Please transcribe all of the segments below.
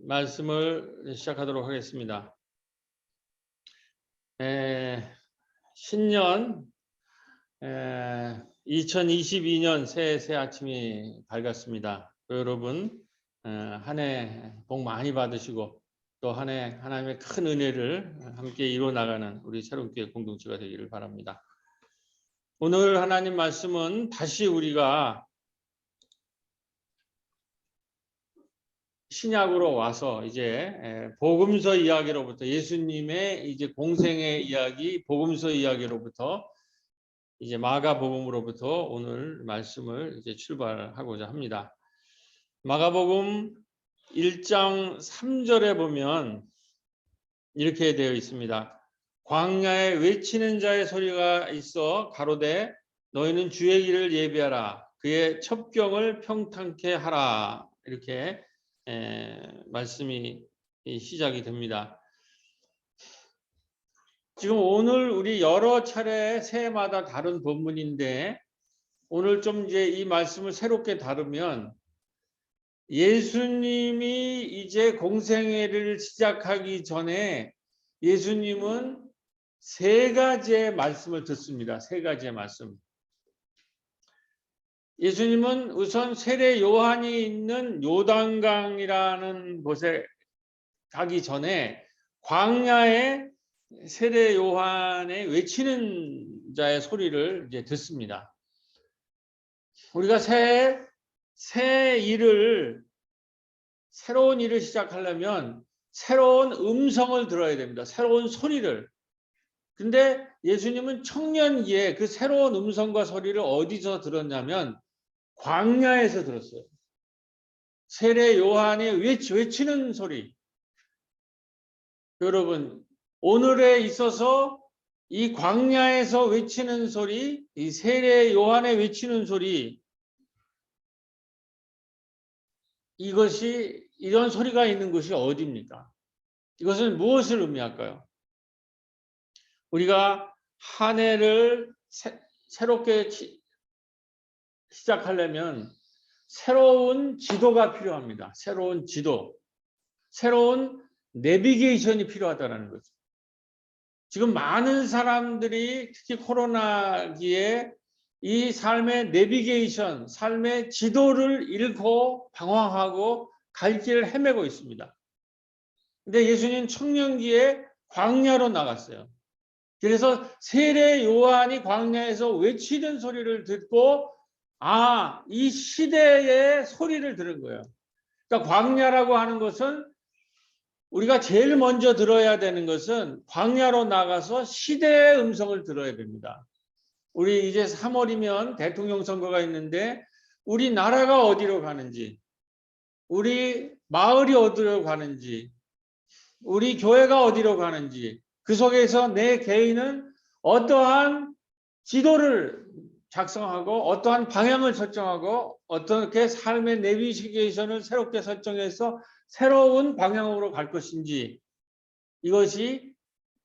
말씀을 시작하도록 하겠습니다. 신년 2022년 새 아침이 밝았습니다. 여러분 한 해 복 많이 받으시고 또 한 해 하나님의 큰 은혜를 함께 이루어 나가는 우리 새롭게 공동체가 되기를 바랍니다. 오늘 하나님 말씀은 다시 우리가 신약으로 와서 이제 복음서 이야기로부터 예수님의 이제 공생의 이야기, 복음서 이야기로부터 이제 마가복음으로부터 오늘 말씀을 이제 출발하고자 합니다. 마가복음 1장 3절에 보면 이렇게 되어 있습니다. 광야에 외치는 자의 소리가 있어 가로되 너희는 주의 길을 예비하라 그의 첩경을 평탄케 하라 이렇게 말씀이 시작이 됩니다. 지금 오늘 우리 여러 차례 새해마다 다른 본문인데 오늘 좀 이제 이 말씀을 새롭게 다루면 예수님이 이제 공생애를 시작하기 전에 예수님은 세 가지의 말씀을 듣습니다. 세 가지의 말씀. 예수님은 우선 세례 요한이 있는 요단강이라는 곳에 가기 전에 광야에 세례 요한의 외치는 자의 소리를 이제 듣습니다. 우리가 새로운 일을 시작하려면 새로운 음성을 들어야 됩니다. 새로운 소리를. 근데 예수님은 청년기에 그 새로운 음성과 소리를 어디서 들었냐면 광야에서 들었어요. 세례 요한의 외치는 소리. 여러분, 오늘에 있어서 이 광야에서 외치는 소리, 이 세례 요한의 외치는 소리, 이런 소리가 있는 곳이 어디입니까? 이것은 무엇을 의미할까요? 우리가 한 해를 새롭게 시작하려면 새로운 지도가 필요합니다. 새로운 지도, 새로운 내비게이션이 필요하다는 거죠. 지금 많은 사람들이 특히 코로나기에 이 삶의 내비게이션, 삶의 지도를 잃고 방황하고 갈 길을 헤매고 있습니다. 근데 예수님 청년기에 광야로 나갔어요. 그래서 세례 요한이 광야에서 외치는 소리를 듣고 이 시대의 소리를 들은 거예요. 그러니까 광야라고 하는 것은 우리가 제일 먼저 들어야 되는 것은 광야로 나가서 시대의 음성을 들어야 됩니다. 우리 이제 3월이면 대통령 선거가 있는데 우리 나라가 어디로 가는지, 우리 마을이 어디로 가는지, 우리 교회가 어디로 가는지 그 속에서 내 개인은 어떠한 지도를 작성하고 어떠한 방향을 설정하고 어떻게 삶의 내비게이션을 새롭게 설정해서 새로운 방향으로 갈 것인지 이것이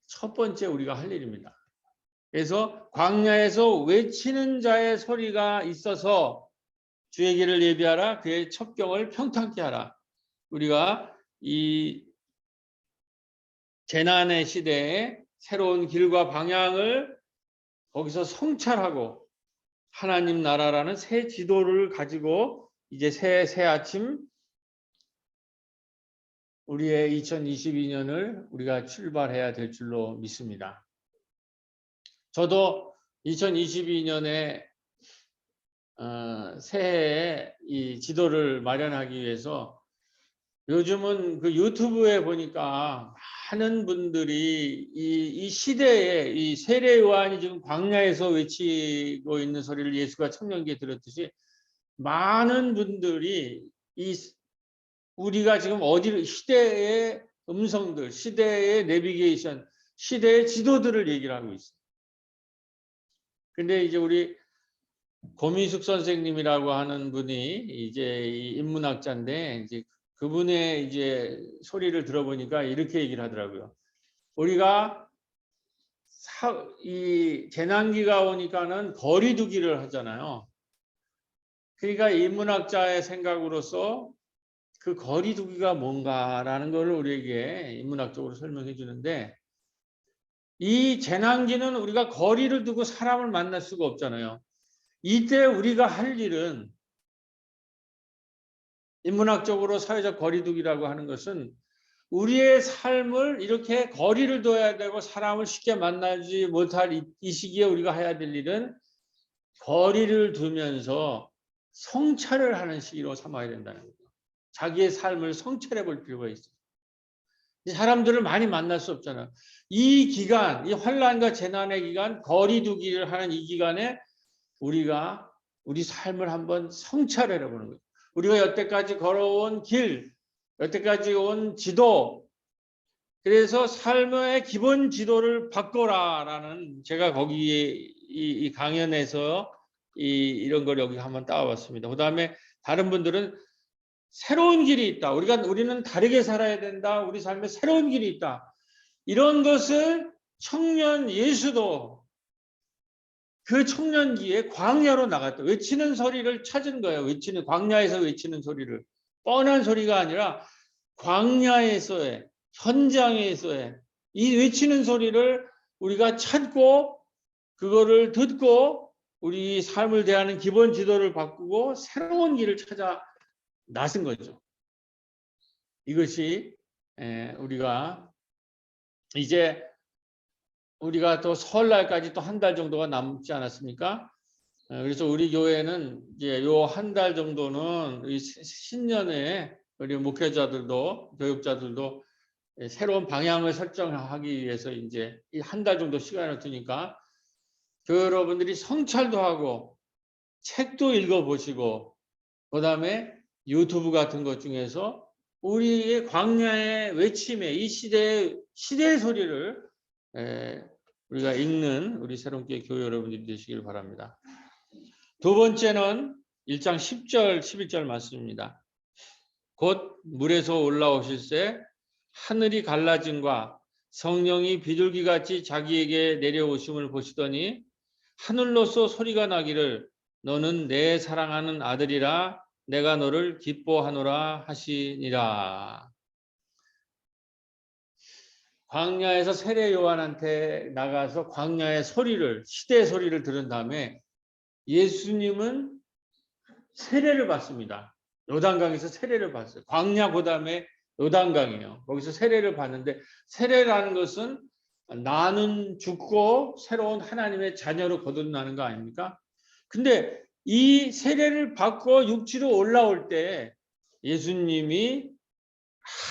첫 번째 우리가 할 일입니다. 그래서 광야에서 외치는 자의 소리가 있어서 주의 길을 예비하라 그의 첩경을 평탄케 하라. 우리가 이 재난의 시대에 새로운 길과 방향을 거기서 성찰하고 하나님 나라라는 새 지도를 가지고 이제 새 아침 우리의 2022년을 우리가 출발해야 될 줄로 믿습니다. 저도 2022년에 새해에 이 지도를 마련하기 위해서 요즘은 그 유튜브에 보니까 많은 분들이 이 시대에 이 세례 요한이 지금 광야에서 외치고 있는 소리를 예수가 청년기에 들었듯이 많은 분들이 우리가 지금 시대의 음성들, 시대의 내비게이션, 시대의 지도들을 얘기를 하고 있어요. 근데 이제 우리 고민숙 선생님이라고 하는 분이 이제 인문학자인데 이제 그분의 이제 소리를 들어보니까 이렇게 얘기를 하더라고요. 우리가 이 재난기가 오니까는 거리두기를 하잖아요. 그러니까 인문학자의 생각으로서 그 거리두기가 뭔가라는 걸 우리에게 인문학적으로 설명해 주는데, 이 재난기는 우리가 거리를 두고 사람을 만날 수가 없잖아요. 이때 우리가 할 일은, 인문학적으로 사회적 거리두기라고 하는 것은 우리의 삶을 이렇게 거리를 둬야 되고 사람을 쉽게 만나지 못할 이 시기에 우리가 해야 될 일은 거리를 두면서 성찰을 하는 시기로 삼아야 된다는 거죠. 자기의 삶을 성찰해 볼 필요가 있어요. 사람들을 많이 만날 수 없잖아요. 이 기간, 이 환란과 재난의 기간, 거리두기를 하는 이 기간에 우리가 우리 삶을 한번 성찰해 보는 거예요. 우리가 여태까지 걸어온 길, 여태까지 온 지도, 그래서 삶의 기본 지도를 바꿔라라는, 제가 거기에 이 강연에서 이런 걸 여기 한번 따와봤습니다. 그 다음에 다른 분들은 새로운 길이 있다. 우리는 다르게 살아야 된다. 우리 삶에 새로운 길이 있다. 이런 것을 청년 예수도 그 청년기에 광야로 나갔다. 외치는 소리를 찾은 거예요. 광야에서 외치는 소리를. 뻔한 소리가 아니라 광야에서의, 현장에서의 이 외치는 소리를 우리가 찾고, 그거를 듣고 우리 삶을 대하는 기본 지도를 바꾸고 새로운 길을 찾아 나선 거죠. 이것이 우리가 이제 우리가 또 설날까지 또 한 달 정도가 남지 않았습니까? 그래서 우리 교회는 이제 요 한 달 정도는 이 신년에 우리 목회자들도 교육자들도 새로운 방향을 설정하기 위해서 이제 이 한 달 정도 시간을 두니까 여러분들이 성찰도 하고 책도 읽어보시고, 그 다음에 유튜브 같은 것 중에서 우리의 광야의 외침에 이 시대의 소리를 우리가 읽는 우리 새롭게 교회 여러분들이 되시길 바랍니다. 두 번째는 1장 10절, 11절 말씀입니다. 곧 물에서 올라오실새 하늘이 갈라짐과 성령이 비둘기같이 자기에게 내려오심을 보시더니 하늘로서 소리가 나기를 너는 내 사랑하는 아들이라 내가 너를 기뻐하노라 하시니라. 광야에서 세례 요한한테 나가서 광야의 소리를, 시대의 소리를 들은 다음에 예수님은 세례를 받습니다. 요단강에서 세례를 받았어요. 광야 그다음에 요단강이에요. 거기서 세례를 받는데, 세례라는 것은 나는 죽고 새로운 하나님의 자녀로 거듭나는 거 아닙니까? 근데 이 세례를 받고 육지로 올라올 때 예수님이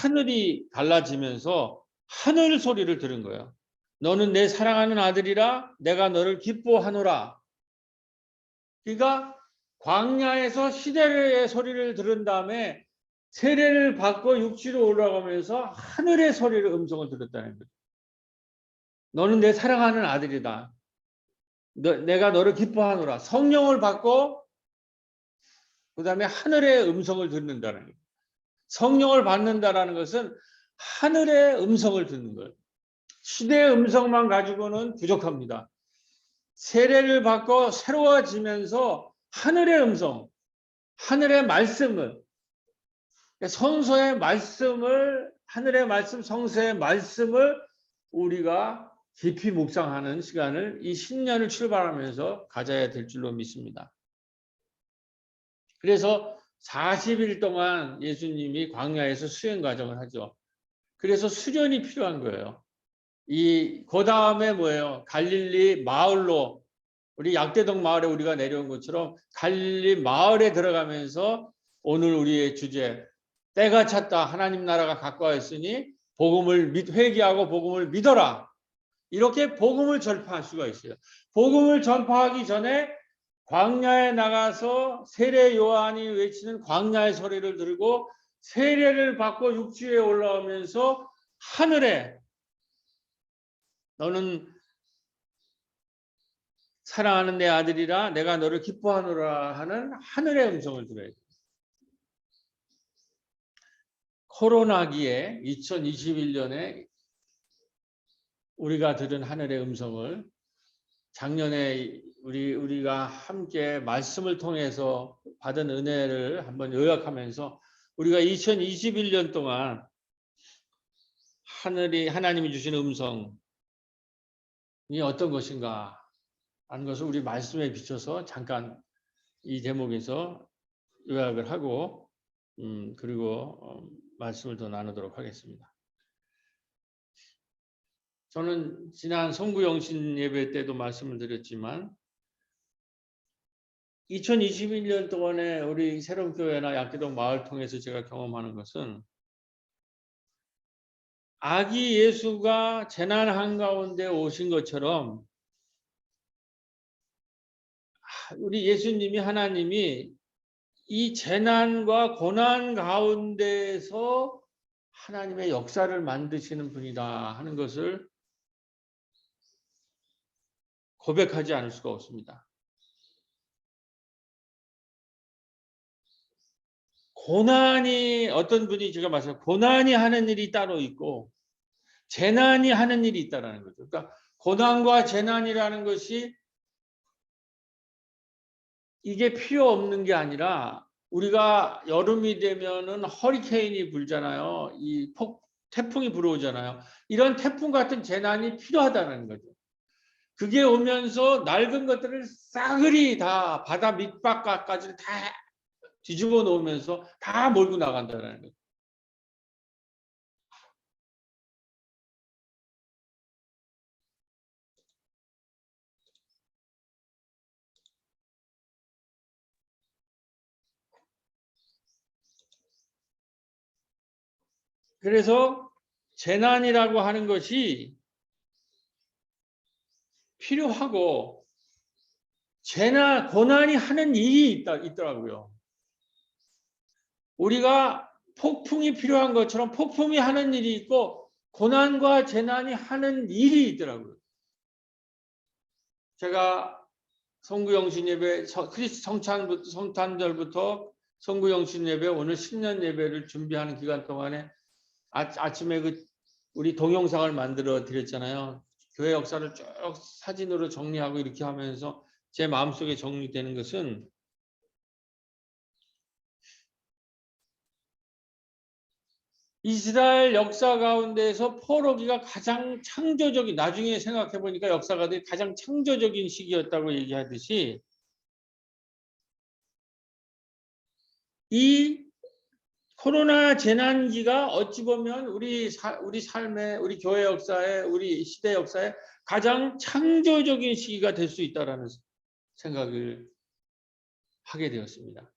하늘이 갈라지면서 하늘 소리를 들은 거예요. 너는 내 사랑하는 아들이라 내가 너를 기뻐하노라. 그러니까 광야에서 시대의 소리를 들은 다음에 세례를 받고 육지로 올라가면서 하늘의 소리를, 음성을 들었다는 거죠. 너는 내 사랑하는 아들이다. 내가 너를 기뻐하노라. 성령을 받고 그 다음에 하늘의 음성을 듣는다는 거예요. 성령을 받는다라는 것은 하늘의 음성을 듣는 거예요. 시대의 음성만 가지고는 부족합니다. 세례를 받고 새로워지면서 하늘의 음성, 하늘의 말씀을, 성서의 말씀을, 하늘의 말씀, 성서의 말씀을 우리가 깊이 묵상하는 시간을 이 신년을 출발하면서 가져야 될 줄로 믿습니다. 그래서 40일 동안 예수님이 광야에서 수행 과정을 하죠. 그래서 수련이 필요한 거예요. 그 다음에 뭐예요? 갈릴리 마을로, 우리 약대동 마을에 우리가 내려온 것처럼 갈릴리 마을에 들어가면서 오늘 우리의 주제, 때가 찼다, 하나님 나라가 가까웠으니 복음을 회개하고 복음을 믿어라. 이렇게 복음을 전파할 수가 있어요. 복음을 전파하기 전에 광야에 나가서 세례 요한이 외치는 광야의 소리를 들고 세례를 받고 육지에 올라오면서 하늘에 너는 사랑하는 내 아들이라 내가 너를 기뻐하노라 하는 하늘의 음성을 들어야 돼요. 코로나기에 2021년에 우리가 들은 하늘의 음성을 작년에 우리가 함께 말씀을 통해서 받은 은혜를 한번 요약하면서 우리가 2021년 동안 하나님이 주신 음성이 어떤 것인가 하는 것을 우리 말씀에 비춰서 잠깐 이 대목에서 요약을 하고 그리고 말씀을 더 나누도록 하겠습니다. 저는 지난 성구영신 예배 때도 말씀을 드렸지만 2021년 동안에 우리 새롬교회나 약계동 마을 통해서 제가 경험하는 것은 아기 예수가 재난 한가운데 오신 것처럼 우리 예수님이 하나님이 이 재난과 고난 가운데서 하나님의 역사를 만드시는 분이다 하는 것을 고백하지 않을 수가 없습니다. 고난이 어떤 분이 제가 말씀 고난이 하는 일이 따로 있고 재난이 하는 일이 있다라는 거죠. 그러니까 고난과 재난이라는 것이 이게 필요 없는 게 아니라 우리가 여름이 되면은 허리케인이 불잖아요. 태풍이 불어오잖아요. 이런 태풍 같은 재난이 필요하다는 거죠. 그게 오면서 낡은 것들을 싸그리 다 바다 밑바닥까지 다 뒤집어 놓으면서 다 몰고 나간다는 거죠. 그래서 재난이라고 하는 것이 필요하고 고난이 하는 일이 있더라고요. 우리가 폭풍이 필요한 것처럼 폭풍이 하는 일이 있고 고난과 재난이 하는 일이 있더라고요. 제가 성구영신 예배, 크리스트 성탄절부터 성구영신 예배, 오늘 신년 예배를 준비하는 기간 동안에 아침에 우리 동영상을 만들어 드렸잖아요. 교회 역사를 쭉 사진으로 정리하고 이렇게 하면서 제 마음속에 정리되는 것은 이스라엘 역사 가운데에서 포로기가 가장 창조적인, 나중에 생각해 보니까 역사가들이 가장 창조적인 시기였다고 얘기하듯이 이 코로나 재난기가 어찌 보면 우리 삶의, 우리 교회 역사에, 우리 시대 역사에 가장 창조적인 시기가 될 수 있다라는 생각을 하게 되었습니다.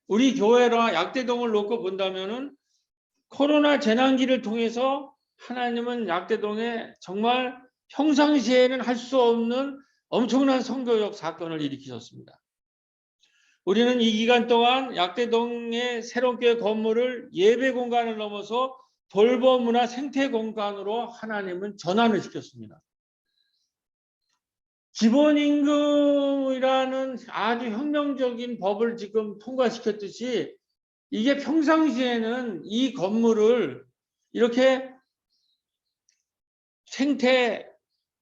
우리 교회랑 약대동을 놓고 본다면은 코로나 재난기를 통해서 하나님은 약대동에 정말 평상시에는 할 수 없는 엄청난 선교적 사건을 일으키셨습니다. 우리는 이 기간 동안 약대동의 새롭게 건물을 예배 공간을 넘어서 돌봄문화 생태 공간으로 하나님은 전환을 시켰습니다. 기본임금이라는 아주 혁명적인 법을 지금 통과시켰듯이 이게 평상시에는 이 건물을 이렇게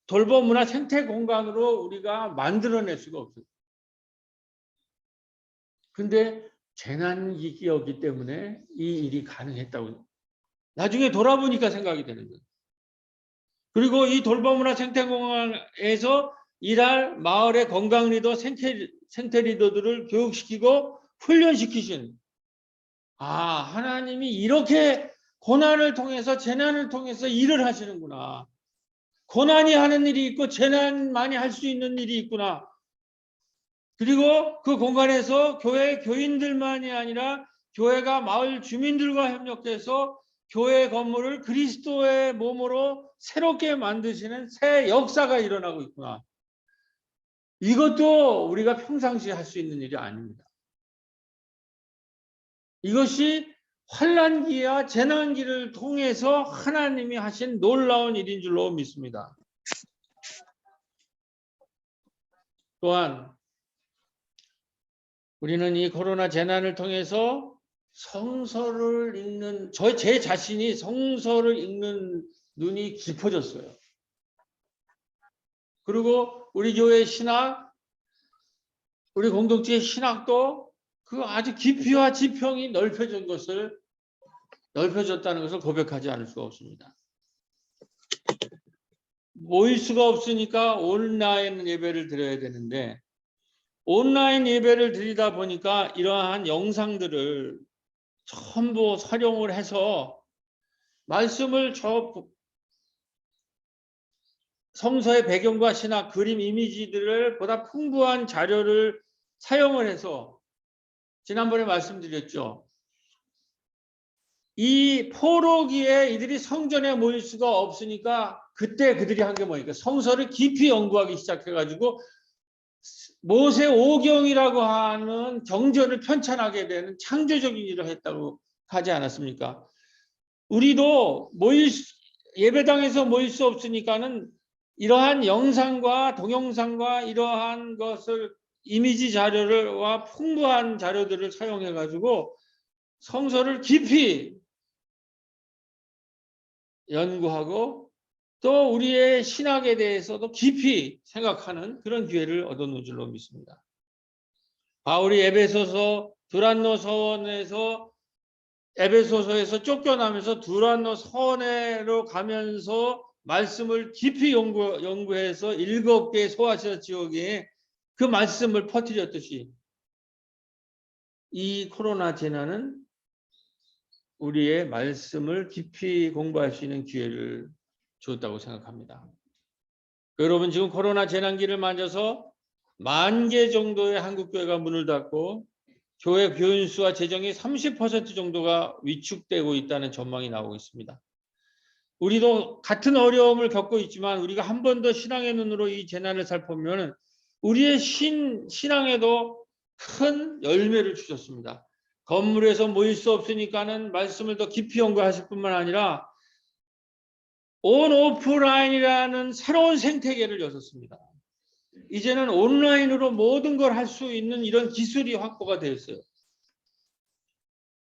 돌봄문화 생태 공간으로 우리가 만들어낼 수가 없어요. 근데 재난기기였기 때문에 이 일이 가능했다고 나중에 돌아보니까 생각이 되는 거예요. 그리고 이 돌봄문화 생태공간에서 일할 마을의 건강리더, 생태리더들을 교육시키고 훈련시키신 하나님이 이렇게 고난을 통해서 재난을 통해서 일을 하시는구나. 고난이 하는 일이 있고 재난만이 할 수 있는 일이 있구나. 그리고 그 공간에서 교회 교인들만이 아니라 교회가 마을 주민들과 협력해서 교회 건물을 그리스도의 몸으로 새롭게 만드시는 새 역사가 일어나고 있구나. 이것도 우리가 평상시에 할 수 있는 일이 아닙니다. 이것이 환난기와 재난기를 통해서 하나님이 하신 놀라운 일인 줄로 믿습니다. 또한 우리는 이 코로나 재난을 통해서 성서를 읽는 제 자신이 성서를 읽는 눈이 깊어졌어요. 그리고 우리 교회 신학, 우리 공동체의 신학도 그 아주 깊이와 지평이 넓혀진 것을 넓혀졌다는 것을 고백하지 않을 수가 없습니다. 모일 수가 없으니까 온라인 예배를 드려야 되는데 온라인 예배를 드리다 보니까 이러한 영상들을 전부 활용을 해서 말씀을 성서의 배경과 신학, 그림, 이미지들을 보다 풍부한 자료를 사용을 해서 지난번에 말씀드렸죠. 이 포로기에 이들이 성전에 모일 수가 없으니까 그때 그들이 한 게 뭐니까 성서를 깊이 연구하기 시작해가지고 모세 오경이라고 하는 경전을 편찬하게 되는 창조적인 일을 했다고 하지 않았습니까? 우리도 예배당에서 모일 수 없으니까는 이러한 영상과 동영상과 이러한 것을 이미지 자료와 풍부한 자료들을 사용해 가지고 성서를 깊이 연구하고 또 우리의 신학에 대해서도 깊이 생각하는 그런 기회를 얻어놓은 줄로 믿습니다. 바울이 에베소서 두란노 서원에서 에베소서에서 쫓겨나면서 두란노 서원으로 가면서 말씀을 깊이 연구해서 7개의 소아시아 지역에 그 말씀을 퍼뜨렸듯이 이 코로나 재난은 우리의 말씀을 깊이 공부할 수 있는 기회를 줬다고 생각합니다. 여러분 지금 코로나 재난기를 맞아서 10,000개 정도의 한국교회가 문을 닫고 교회 교인수와 재정이 30% 정도가 위축되고 있다는 전망이 나오고 있습니다. 우리도 같은 어려움을 겪고 있지만 우리가 한 번 더 신앙의 눈으로 이 재난을 살펴보면 우리의 신앙에도 큰 열매를 주셨습니다. 건물에서 모일 수 없으니까는 말씀을 더 깊이 연구하실 뿐만 아니라 온 오프라인이라는 새로운 생태계를 여셨습니다. 이제는 온라인으로 모든 걸 할 수 있는 이런 기술이 확보가 되었어요.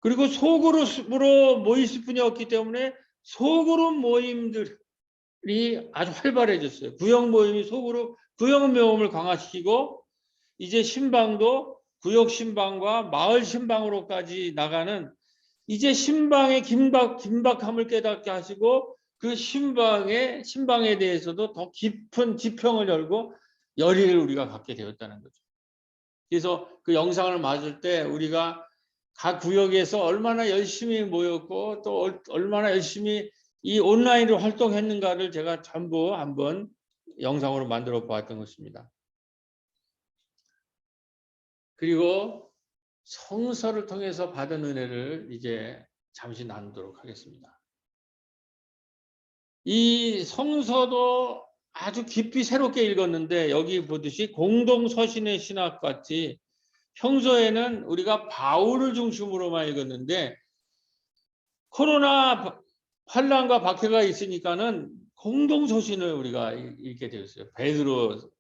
그리고 소그룹으로 모일 뿐이 없기 때문에 소그룹 모임들이 아주 활발해졌어요. 구역 모임이 소그룹, 구역 모임을 강화시키고 이제 신방도 구역 신방과 마을 신방으로까지 나가는 이제 신방의 긴박함을 깨닫게 하시고 그 신방에 대해서도 더 깊은 지평을 열고 열의를 우리가 갖게 되었다는 거죠. 그래서 그 영상을 맞을 때 우리가 각 구역에서 얼마나 열심히 모였고 또 얼마나 열심히 이 온라인으로 활동했는가를 제가 전부 한번 영상으로 만들어 보았던 것입니다. 그리고 성서를 통해서 받은 은혜를 이제 잠시 나누도록 하겠습니다. 이 성서도 아주 깊이 새롭게 읽었는데 여기 보듯이 공동서신의 신학같이 평소에는 우리가 바울을 중심으로만 읽었는데 코로나 환란과 박해가 있으니까는 공동서신을 우리가 읽게 되었어요. 베드로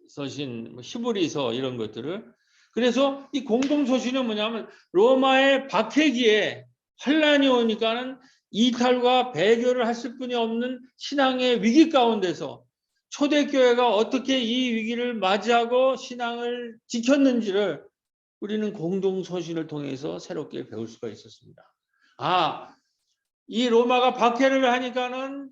서신, 히브리서 이런 것들을. 그래서 이 공동서신은 뭐냐면 로마의 박해기에 환란이 오니까는 이탈과 배교를 했을 뿐이 없는 신앙의 위기 가운데서 초대교회가 어떻게 이 위기를 맞이하고 신앙을 지켰는지를 우리는 공동서신을 통해서 새롭게 배울 수가 있었습니다. 이 로마가 박해를 하니까는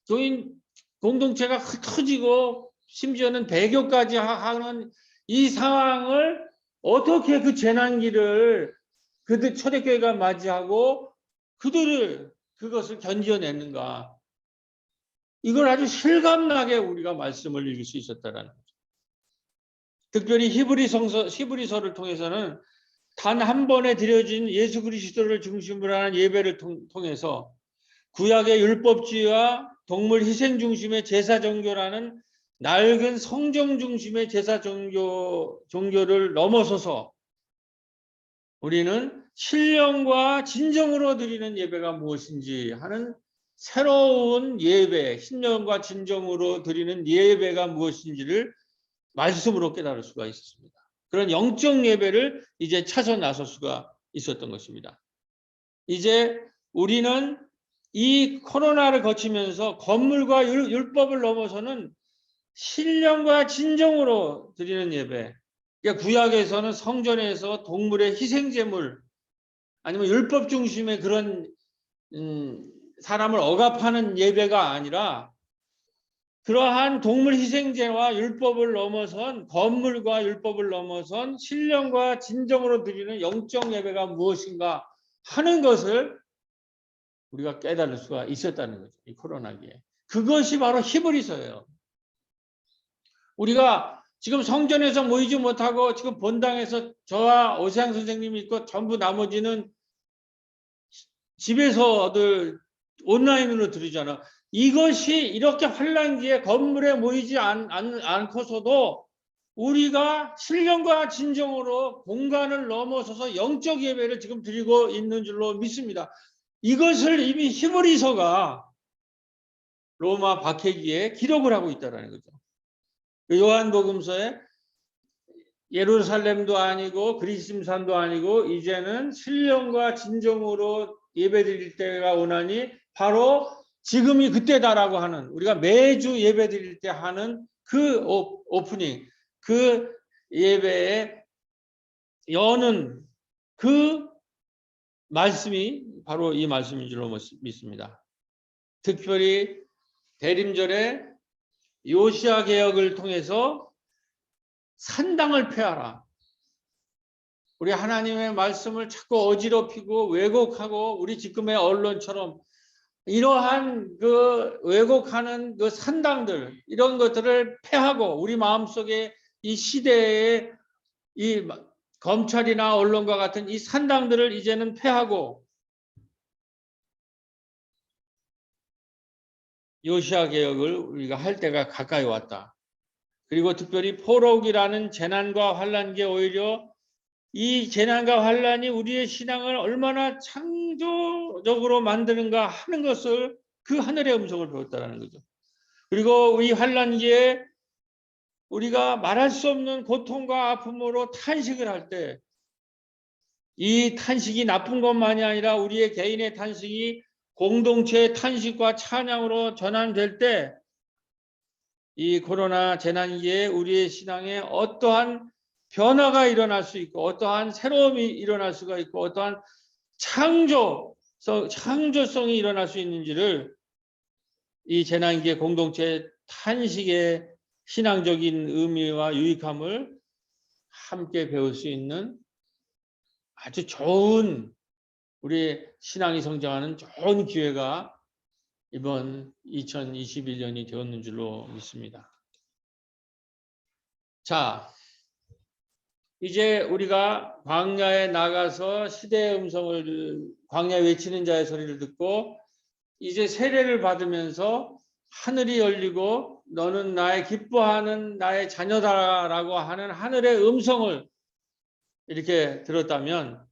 교인 공동체가 흩어지고 심지어는 배교까지 하는 이 상황을 어떻게 그 재난기를 그들 초대교회가 맞이하고 그것을 견뎌냈는가. 이걸 아주 실감나게 우리가 말씀을 읽을 수 있었다라는 거죠. 특별히 히브리서를 통해서는 단 한 번에 드려진 예수 그리스도를 중심으로 하는 예배를 통해서 구약의 율법주의와 동물 희생 중심의 제사 종교라는 낡은 성경 중심의 제사 종교를 넘어서서 우리는 신령과 진정으로 드리는 예배가 무엇인지 하는 새로운 예배, 신령과 진정으로 드리는 예배가 무엇인지를 말씀으로 깨달을 수가 있었습니다. 그런 영적 예배를 이제 찾아 나설 수가 있었던 것입니다. 이제 우리는 이 코로나를 거치면서 건물과 율법을 넘어서는 신령과 진정으로 드리는 예배. 그러니까 구약에서는 성전에서 동물의 희생제물, 아니면 율법 중심의 그런 사람을 억압하는 예배가 아니라 그러한 동물 희생제와 율법을 넘어선 건물과 율법을 넘어선 신령과 진정으로 드리는 영적 예배가 무엇인가 하는 것을 우리가 깨달을 수가 있었다는 거죠. 이 코로나기에. 그것이 바로 히브리서예요. 우리가 지금 성전에서 모이지 못하고 지금 본당에서 저와 오세양 선생님이 있고 전부 나머지는 집에서들 온라인으로 들으잖아. 이것이 이렇게 환란기에 건물에 모이지 않고서도 우리가 신령과 진정으로 공간을 넘어서서 영적 예배를 지금 드리고 있는 줄로 믿습니다. 이것을 이미 히브리서가 로마 박해기에 기록을 하고 있다는 거죠. 요한복음서에 예루살렘도 아니고 그리심산도 아니고 이제는 신령과 진정으로 예배드릴 때가 오나니 바로 지금이 그때다라고 하는, 우리가 매주 예배드릴 때 하는 그 오프닝, 그 예배에 여는 그 말씀이 바로 이 말씀인 줄로 믿습니다. 특별히 대림절에 요시야 개혁을 통해서 산당을 폐하라. 우리 하나님의 말씀을 자꾸 어지럽히고 왜곡하고 우리 지금의 언론처럼 이러한 그 왜곡하는 그 산당들, 이런 것들을 폐하고 우리 마음속에 이 시대의 이 검찰이나 언론과 같은 이 산당들을 이제는 폐하고 요시야 개혁을 우리가 할 때가 가까이 왔다. 그리고 특별히 포로기라는 재난과 환란기에 오히려 이 재난과 환란이 우리의 신앙을 얼마나 창조적으로 만드는가 하는 것을 그 하늘의 음성을 배웠다는 거죠. 그리고 이 환란기에 우리가 말할 수 없는 고통과 아픔으로 탄식을 할 때 이 탄식이 나쁜 것만이 아니라 우리의 개인의 탄식이 공동체의 탄식과 찬양으로 전환될 때 이 코로나 재난기에 우리의 신앙에 어떠한 변화가 일어날 수 있고 어떠한 새로움이 일어날 수가 있고 어떠한 창조성이 일어날 수 있는지를 이 재난기의 공동체의 탄식의 신앙적인 의미와 유익함을 함께 배울 수 있는 아주 좋은, 우리 신앙이 성장하는 좋은 기회가 이번 2021년이 되었는 줄로 믿습니다. 자, 이제 우리가 광야에 나가서 시대의 음성을, 광야 외치는 자의 소리를 듣고 이제 세례를 받으면서 하늘이 열리고 너는 나의 기뻐하는 나의 자녀다라고 하는 하늘의 음성을 이렇게 들었다면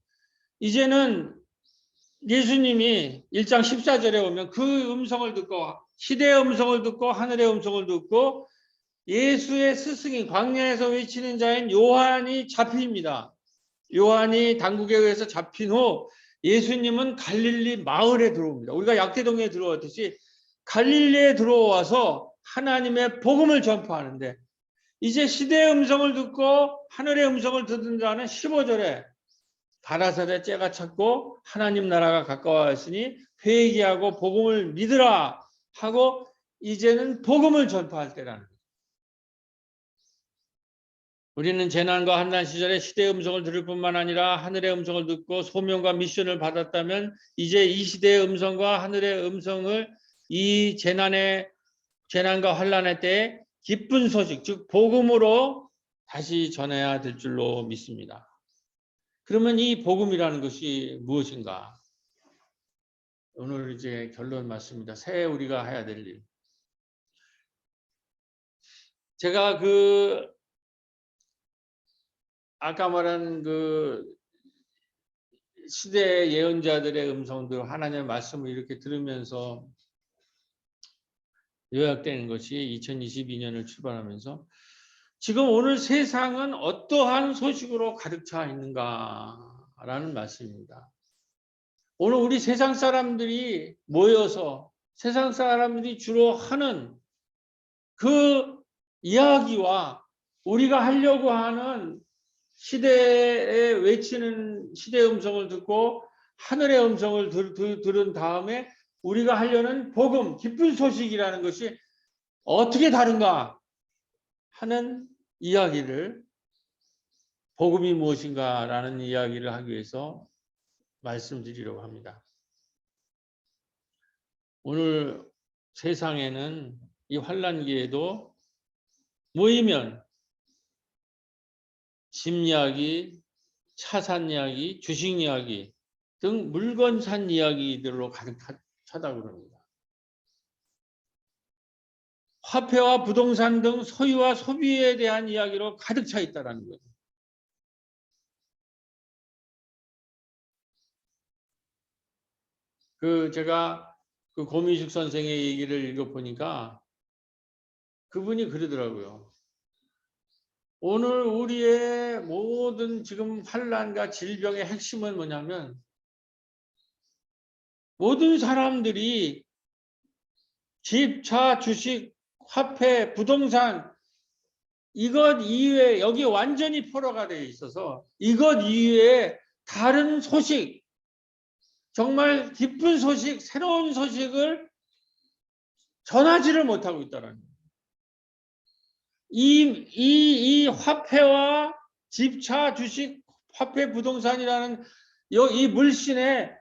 이제는 예수님이 1장 14절에 오면 그 음성을 듣고 시대의 음성을 듣고 하늘의 음성을 듣고 예수의 스승인 광야에서 외치는 자인 요한이 잡힙니다. 요한이 당국에 의해서 잡힌 후 예수님은 갈릴리 마을에 들어옵니다. 우리가 약대동에 들어왔듯이 갈릴리에 들어와서 하나님의 복음을 전파하는데 이제 시대의 음성을 듣고 하늘의 음성을 듣는 자는 15절에 가라사대 째가 찼고 하나님 나라가 가까워왔으니 회개하고 복음을 믿으라 하고 이제는 복음을 전파할 때라는 거예요. 우리는 재난과 환난 시절에 시대의 음성을 들을 뿐만 아니라 하늘의 음성을 듣고 소명과 미션을 받았다면 이제 이 시대의 음성과 하늘의 음성을 이 재난과 환난의 때에 기쁜 소식, 즉 복음으로 다시 전해야 될 줄로 믿습니다. 그러면 이 복음이라는 것이 무엇인가? 오늘 이제 결론 맞습니다. 새해 우리가 해야 될 일. 제가 아까 말한 시대의 예언자들의 음성들, 하나님의 말씀을 이렇게 들으면서 요약되는 것이 2022년을 출발하면서 지금 오늘 세상은 어떠한 소식으로 가득 차 있는가라는 말씀입니다. 오늘 우리 세상 사람들이 모여서 세상 사람들이 주로 하는 그 이야기와 우리가 하려고 하는 시대에 외치는 시대의 음성을 듣고 하늘의 음성을 들은 다음에 우리가 하려는 복음, 기쁜 소식이라는 것이 어떻게 다른가 하는 이야기를, 복음이 무엇인가라는 이야기를 하기 위해서 말씀드리려고 합니다. 오늘 세상에는 이 환란기에도 모이면 집 이야기, 차 산 이야기, 주식 이야기 등 물건 산 이야기들로 가득 차다고 그럽니다. 화폐와 부동산 등 소유와 소비에 대한 이야기로 가득 차 있다는 거죠. 제가 그 고미숙 선생의 얘기를 읽어보니까 그분이 그러더라고요. 오늘 우리의 모든 지금 환란과 질병의 핵심은 뭐냐면 모든 사람들이 집, 차, 주식, 화폐, 부동산 이것 이외에 여기 완전히 포로가 되어 있어서 이것 이외에 다른 소식, 정말 기쁜 소식, 새로운 소식을 전하지를 못하고 있다는 거예요. 이 화폐와 집차, 주식, 화폐, 부동산이라는 이 물신에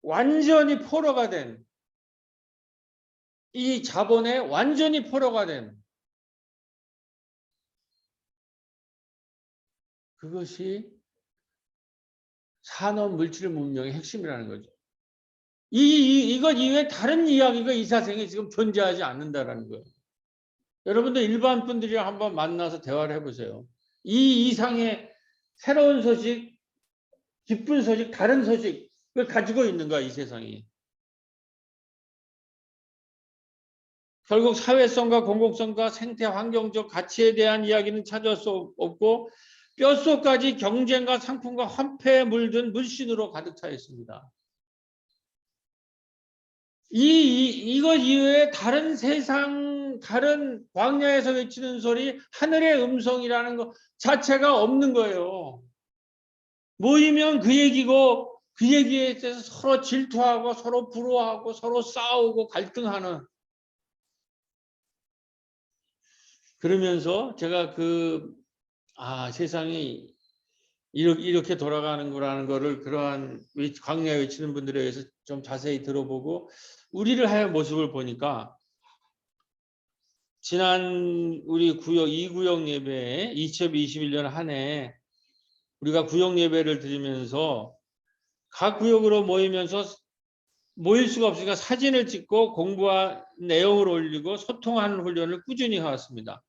완전히 포로가 된, 이 자본에 완전히 포로가 된 그것이 산업 물질 문명의 핵심이라는 거죠. 이것 이외에 다른 이야기가 이 세상에 지금 존재하지 않는다라는 거예요. 여러분들 일반 분들이랑 한번 만나서 대화를 해보세요. 이 이상의 새로운 소식, 기쁜 소식, 다른 소식을 가지고 있는 거야, 이 세상이. 결국 사회성과 공공성과 생태 환경적 가치에 대한 이야기는 찾을 수 없고 뼛속까지 경쟁과 상품과 화폐에 물든 물신으로 가득 차 있습니다. 이것 이외에 다른 세상, 다른 광야에서 외치는 소리, 하늘의 음성이라는 것 자체가 없는 거예요. 모이면 그 얘기고 그 얘기에 대해서 서로 질투하고 서로 부러워하고 서로 싸우고 갈등하는, 그러면서 제가 세상이 이렇게 돌아가는구라는 거를 그러한 광야에 외치는 분들에 의해서 좀 자세히 들어보고 우리를 하는 모습을 보니까 지난 우리 구역 2구역 예배에 2021년 한 해 우리가 구역 예배를 드리면서 각 구역으로 모이면서 모일 수가 없으니까 사진을 찍고 공부한 내용을 올리고 소통하는 훈련을 꾸준히 해왔습니다.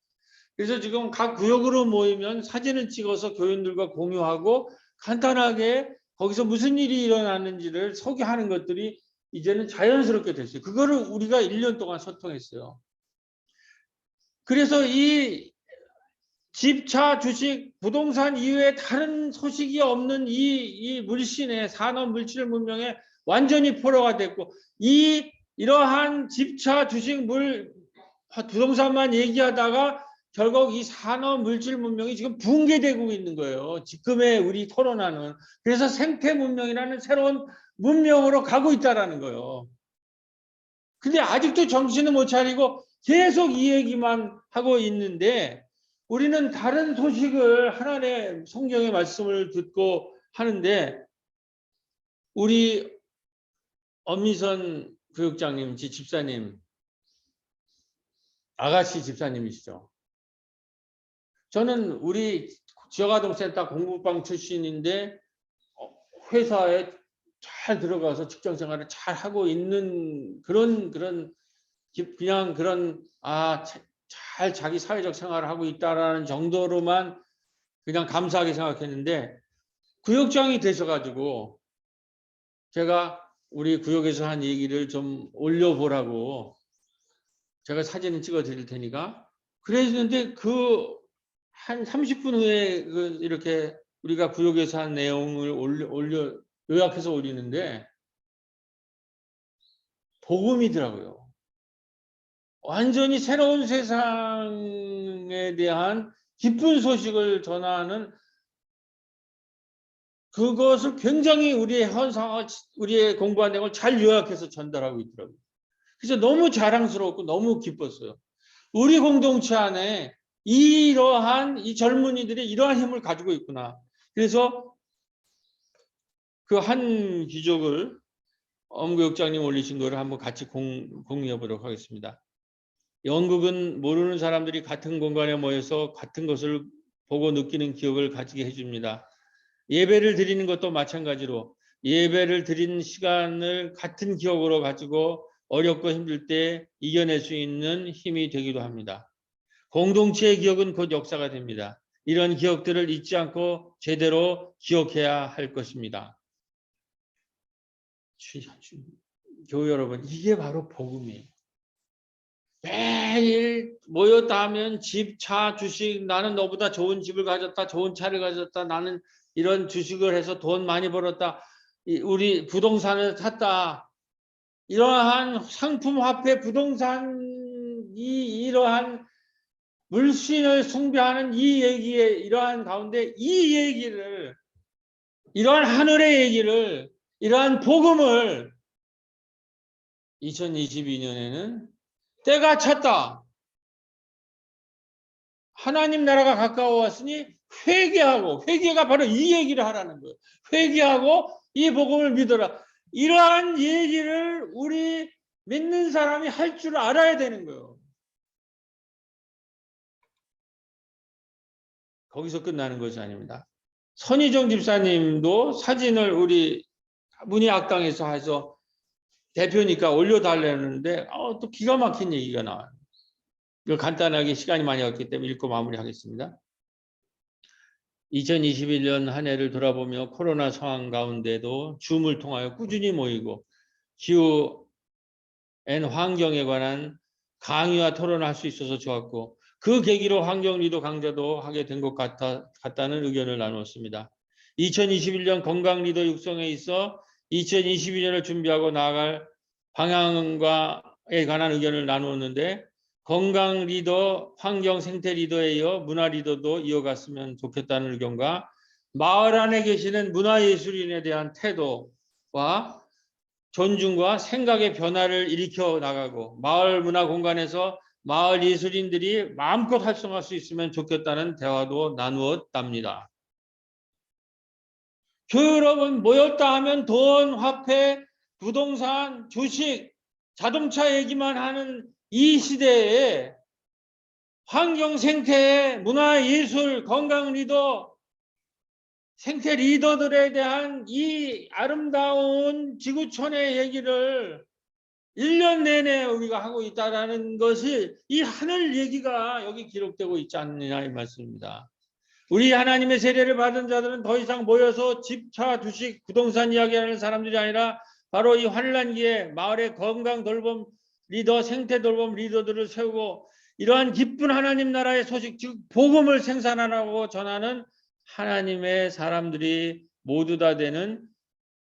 그래서 지금 각 구역으로 모이면 사진을 찍어서 교인들과 공유하고 간단하게 거기서 무슨 일이 일어났는지를 소개하는 것들이 이제는 자연스럽게 됐어요. 그거를 우리가 1년 동안 소통했어요. 그래서 이 집, 차, 주식, 부동산 이외에 다른 소식이 없는 이 물신의 산업 물질 문명에 완전히 포로가 됐고 이러한 집, 차, 주식, 부동산만 얘기하다가 결국 이 산업 물질 문명이 지금 붕괴되고 있는 거예요. 지금의 우리 토론하는. 그래서 생태 문명이라는 새로운 문명으로 가고 있다라는 거예요. 근데 아직도 정신을 못 차리고 계속 이 얘기만 하고 있는데 우리는 다른 소식을 하나님의 성경의 말씀을 듣고 하는데 우리 엄미선 교육장님, 집사님, 아가씨 집사님이시죠. 저는 우리 지역아동센터 공부방 출신인데 회사에 잘 들어가서 직장 생활을 잘 하고 있는 그런 그냥 잘 자기 사회적 생활을 하고 있다라는 정도로만 그냥 감사하게 생각했는데 구역장이 되셔가지고 제가 우리 구역에서 한 얘기를 좀 올려보라고 제가 사진을 찍어 드릴 테니까 그랬는데 한 30분 후에 이렇게 우리가 구역에서 한 내용을 요약해서 올리는데 복음이더라고요. 완전히 새로운 세상에 대한 기쁜 소식을 전하는 그것을 굉장히 우리의 우리의 공부한 내용을 잘 요약해서 전달하고 있더라고요. 그래서 너무 자랑스럽고 너무 기뻤어요. 우리 공동체 안에 이러한 이 젊은이들이 이러한 힘을 가지고 있구나. 그래서 그 한 기적을 엄구역장님 올리신 거를 한번 같이 공유해 보도록 하겠습니다. 영국은 모르는 사람들이 같은 공간에 모여서 같은 것을 보고 느끼는 기억을 가지게 해줍니다. 예배를 드리는 것도 마찬가지로 예배를 드리는 시간을 같은 기억으로 가지고 어렵고 힘들 때 이겨낼 수 있는 힘이 되기도 합니다. 공동체의 기억은 곧 역사가 됩니다. 이런 기억들을 잊지 않고 제대로 기억해야 할 것입니다. 교회 여러분, 이게 바로 복음이에요. 매일 모였다 하면 집, 차, 주식, 나는 너보다 좋은 집을 가졌다, 좋은 차를 가졌다, 나는 이런 주식을 해서 돈 많이 벌었다, 우리 부동산을 샀다, 이러한 상품 화폐 부동산이 이러한 물신을 숭배하는 이 얘기에 이러한 가운데 이 얘기를, 이러한 하늘의 얘기를, 이러한 복음을 2022년에는 때가 찼다. 하나님 나라가 가까워왔으니 회개하고, 회개가 바로 이 얘기를 하라는 거예요. 회개하고 이 복음을 믿어라. 이러한 얘기를 우리 믿는 사람이 할 줄 알아야 되는 거예요. 거기서 끝나는 것이 아닙니다. 선희정 집사님도 사진을 우리 문희학당에서 해서 대표니까 올려달라는데 또 기가 막힌 얘기가 나와요. 이거 간단하게 시간이 많이 없기 때문에 읽고 마무리하겠습니다. 2021년 한 해를 돌아보며 코로나 상황 가운데도 줌을 통하여 꾸준히 모이고 기후 앤 환경에 관한 강의와 토론을 할 수 있어서 좋았고 그 계기로 환경 리더 강좌도 하게 된 것 같다는 의견을 나눴습니다. 2021년 건강 리더 육성에 있어 2022년을 준비하고 나아갈 방향과에 관한 의견을 나누었는데 건강 리더, 환경 생태 리더에 이어 문화 리더도 이어갔으면 좋겠다는 의견과 마을 안에 계시는 문화예술인에 대한 태도와 존중과 생각의 변화를 일으켜 나가고 마을 문화 공간에서 마을 예술인들이 마음껏 활성화할 수 있으면 좋겠다는 대화도 나누었답니다. 교회 여러분, 모였다 하면 돈, 화폐, 부동산, 주식, 자동차 얘기만 하는 이 시대에 환경, 생태, 문화, 예술, 건강 리더, 생태 리더들에 대한 이 아름다운 지구촌의 얘기를 1년 내내 우리가 하고 있다는 것이 이 하늘 얘기가 여기 기록되고 있지 않느냐 이 말씀입니다. 우리 하나님의 세례를 받은 자들은 더 이상 모여서 집, 차, 주식, 부동산 이야기하는 사람들이 아니라 바로 이 환란기에 마을의 건강 돌봄 리더, 생태 돌봄 리더들을 세우고 이러한 기쁜 하나님 나라의 소식, 즉 복음을 생산하고 전하는 하나님의 사람들이 모두 다 되는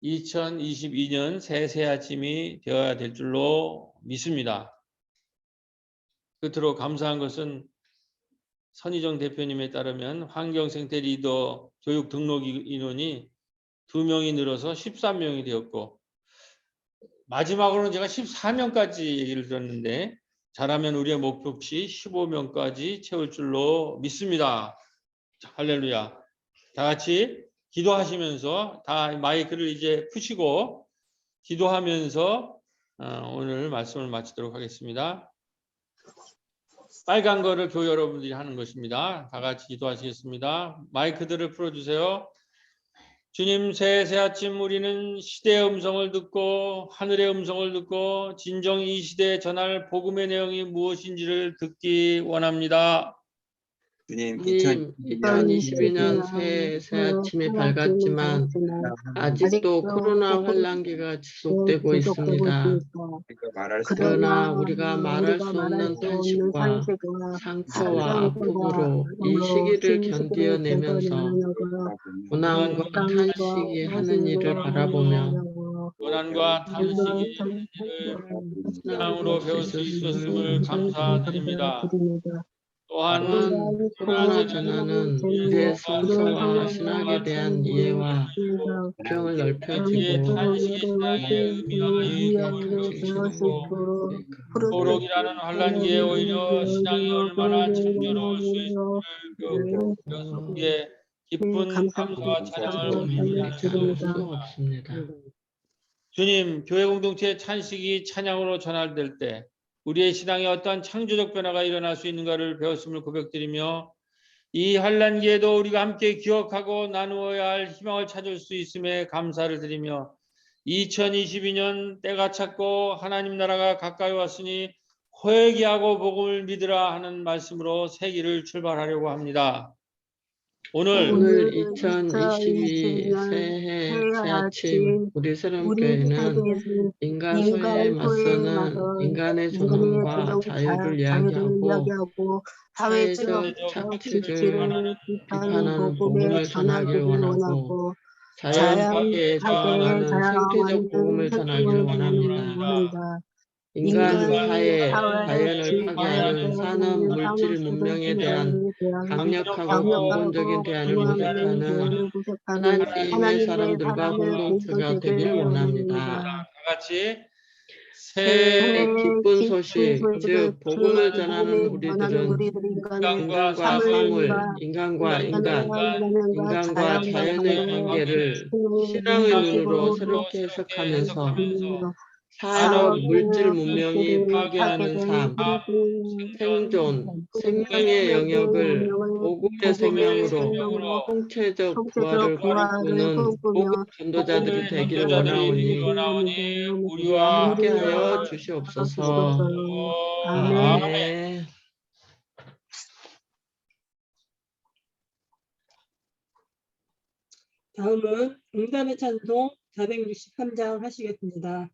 2022년 새 아침이 되어야 될 줄로 믿습니다. 끝으로 감사한 것은 선희정 대표님에 따르면 환경생태 리더 교육 등록 인원이 2명이 늘어서 13명이 되었고 마지막으로는 제가 14명까지 얘기를 들었는데 잘하면 우리의 목표치 15명까지 채울 줄로 믿습니다. 할렐루야. 다 같이 기도하시면서 다 마이크를 이제 푸시고 기도하면서 오늘 말씀을 마치도록 하겠습니다. 빨간 거를 교회 여러분들이 하는 것입니다. 다 같이 기도하시겠습니다. 마이크들을 풀어주세요. 주님, 새 아침 우리는 시대의 음성을 듣고 하늘의 음성을 듣고 진정 이 시대에 전할 복음의 내용이 무엇인지를 듣기 원합니다. 주님, 2022년 새 아침이 밝았지만 아직도 코로나 환란기가 지속되고 있습니다. 그러나 우리가 말할 수 없는 탄식과 상처와 아픔으로 이 시기를 견디어내면서 고난과 탄식이 하는 일을 바라보며 고난과 탄식이 신앙으로 배울 수 있었음을 감사드립니다. 또한 코로나 재난은 우리의 성서와 신학에 대한 이해와 경을 넓혀주고 우리에게 탄식시키고 포록이라는 환란기에 오히려 신앙이 얼마나 창조로울 수 있을까 우리의 기쁜 감사와 찬양을 나눌 수 없습니다. 주님, 교회 공동체의 찬식이 찬양으로 전환될 때 우리의 신앙에 어떠한 창조적 변화가 일어날 수 있는가를 배웠음을 고백드리며 이 환란기에도 우리가 함께 기억하고 나누어야 할 희망을 찾을 수 있음에 감사를 드리며 2022년 때가 찼고 하나님 나라가 가까이 왔으니 회개하고 복음을 믿으라 하는 말씀으로 새 길을 출발하려고 합니다. 오늘 2022 새해 새 아침 우리 새롬교회는 인간 소외에 맞서는 인간의 존엄과 자유를 이야기하고 사회적 착취를 비판하는 복음을 전하길 원하고 자연파괴에 저항하는 생태적 복음을 전하기를 원합니다. 인간 사회, 자연을 파괴하는 산업, 물질, 문명에 대한 강력하고 근본적인 대안을 모색하는 하나님의 사람들과 공동체가 되기를 원합니다. 다 같이 새해 기쁜 소식, 즉 복음을 전하는 우리들은 인간과 사물, 인간과 인간, 인간과 자연의 관계를 신앙의 눈으로 새롭게 해석하면서 산업, 물질 문명이 파괴하는 삶, 생존, 생명의 영역을 복음의 생명으로 통체적 부활을 꿈꾸는 복음 전도자들이 되기를 원하오니 우리와 함께하여 주시옵소서. 아멘. 다음은 응답의 찬송 463장 하시겠습니다.